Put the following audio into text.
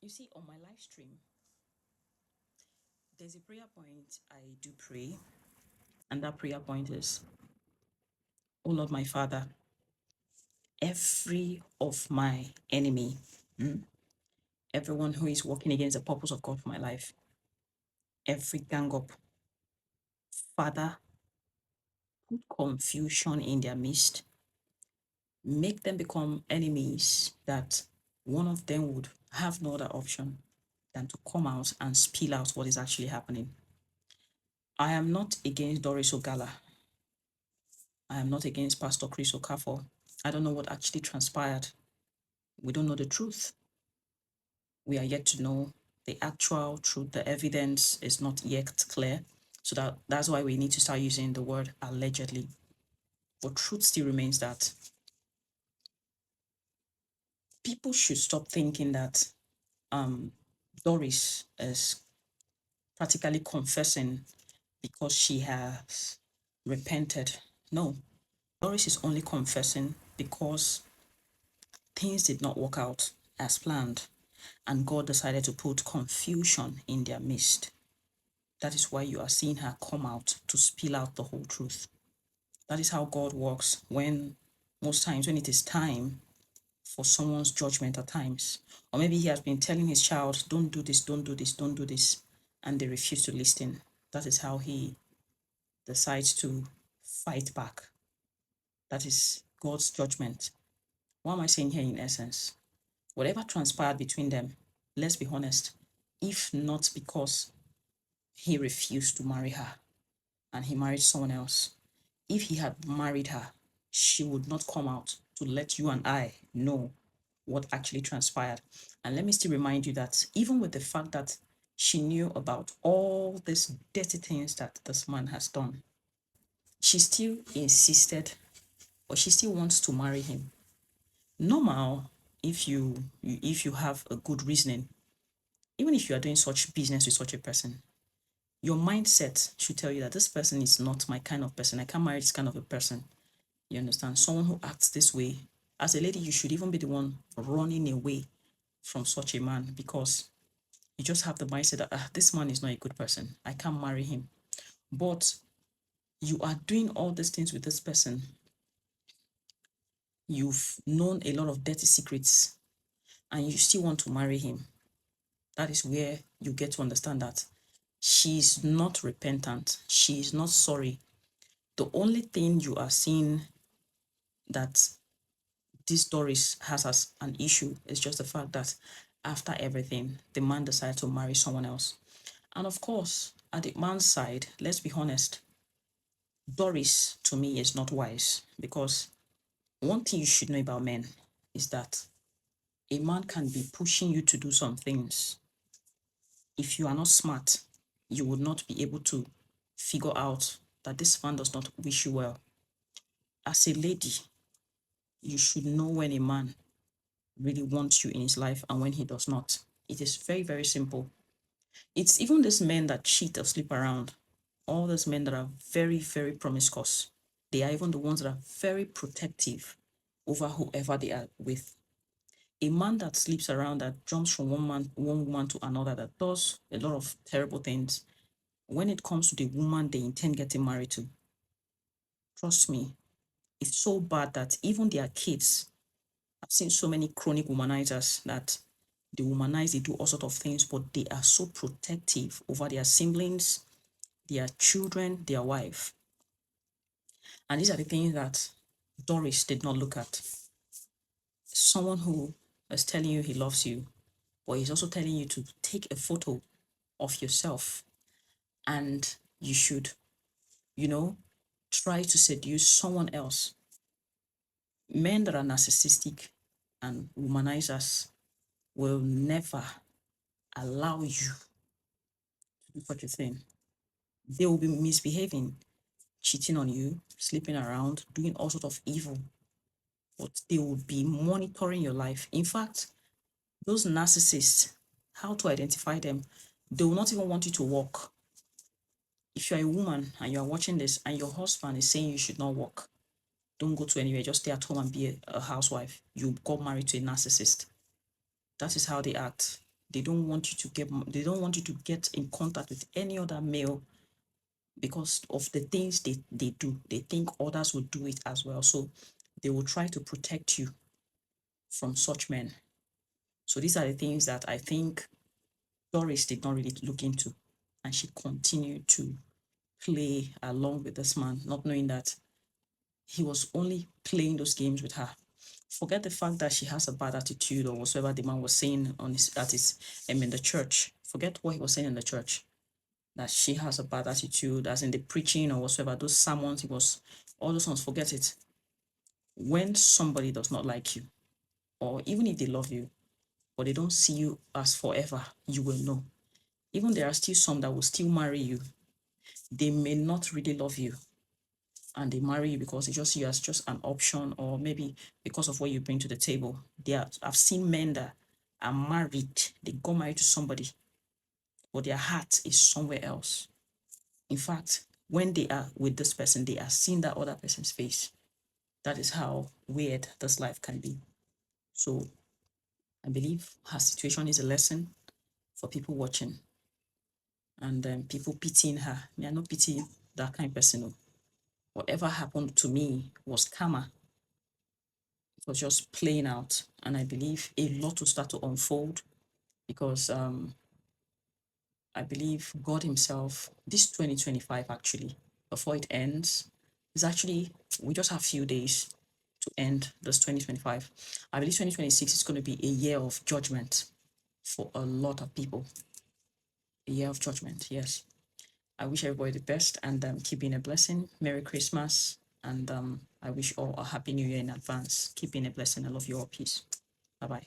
You see, on my live stream, there's a prayer point I do pray, and that prayer point is, Oh Lord, my Father, every of my enemy, everyone who is working against the purpose of God for my life, every gang up, Father, put confusion in their midst, make them become enemies that one of them would have no other option than to come out and spill out what is actually happening. I am not against Doris Ogala. I am not against Pastor Chris Okafor. I don't know what actually transpired. We don't know the truth. We are yet to know the actual truth. The evidence is not yet clear. So that's why we need to start using the word allegedly. But truth still remains that people should stop thinking that Doris is practically confessing because she has repented. No, Doris is only confessing because things did not work out as planned, and God decided to put confusion in their midst. That is why you are seeing her come out to spill out the whole truth. That is how God works most times when it is time for someone's judgment at times. Or maybe he has been telling his child, don't do this, don't do this, don't do this, and they refuse to listen. That is how he decides to fight back. That is God's judgment. What am I saying here in essence? Whatever transpired between them, let's be honest, if not because he refused to marry her and he married someone else, if he had married her, she would not come out to let you and I know what actually transpired. And let me still remind you that even with the fact that she knew about all these dirty things that this man has done, she still insisted, or she still wants to marry him. Normal, if you have a good reasoning, even if you are doing such business with such a person, your mindset should tell you that this person is not my kind of person. I can't marry this kind of a person. You understand? Someone who acts this way. As a lady, you should even be the one running away from such a man, because you just have the mindset that this man is not a good person. I can't marry him. But you are doing all these things with this person. You've known a lot of dirty secrets and you still want to marry him. That is where you get to understand that she's not repentant. She is not sorry. The only thing you are seeing that this Doris has as an issue is just the fact that after everything, the man decided to marry someone else. And of course, at the man's side, let's be honest, Doris to me is not wise, because one thing you should know about men is that a man can be pushing you to do some things. If you are not smart, you would not be able to figure out that this man does not wish you well. As a lady, you should know when a man really wants you in his life and when he does not. It is very, very simple. It's even these men that cheat or sleep around, all those men that are very, very promiscuous. They are even the ones that are very protective over whoever they are with. A man that sleeps around, that jumps from one woman to another, that does a lot of terrible things, when it comes to the woman they intend getting married to, trust me, it's so bad that even their kids, I've seen so many chronic womanizers that they womanize, they do all sorts of things, but they are so protective over their siblings, their children, their wife. And these are the things that Doris did not look at. Someone who is telling you he loves you, but he's also telling you to take a photo of yourself and you should, try to seduce someone else. Men that are narcissistic and womanizers will never allow you to do such a thing. They will be misbehaving, cheating on you, sleeping around, doing all sorts of evil, but they will be monitoring your life. In fact, those narcissists, how to identify them, they will not even want you to work. If you're a woman and you're watching this and your husband is saying you should not work, don't go to anywhere, just stay at home and be a housewife, you got married to a narcissist. That is how they act. They don't want you to get in contact with any other male because of the things they do. They think others will do it as well. So they will try to protect you from such men. So these are the things that I think Doris did not really look into. And she continued to play along with this man, not knowing that he was only playing those games with her. Forget the fact that she has a bad attitude or whatever the man was saying on his in the church. Forget what he was saying in the church. That she has a bad attitude, as in the preaching or whatever, those sermons, all those ones, forget it. When somebody does not like you, or even if they love you, but they don't see you as forever, you will know. Even there are still some that will still marry you. They may not really love you, and they marry you because they just see you as just an option, or maybe because of what you bring to the table. I've seen men that are married, they got married to somebody, but their heart is somewhere else. In fact, when they are with this person, they are seeing that other person's face. That is how weird this life can be. So I believe her situation is a lesson for people watching, and people pitying her. Me, I not pity that kind of person. No. Whatever happened to me was karma. It was just playing out. And I believe a lot will start to unfold because I believe God Himself, this 2025 actually, before it ends, is actually, we just have a few days to end this 2025. I believe 2026 is going to be a year of judgment for a lot of people. A year of judgment, yes. I wish everybody the best and keep being a blessing. Merry Christmas. And I wish all a happy new year in advance. Keep being a blessing. I love you all. Peace. Bye-bye.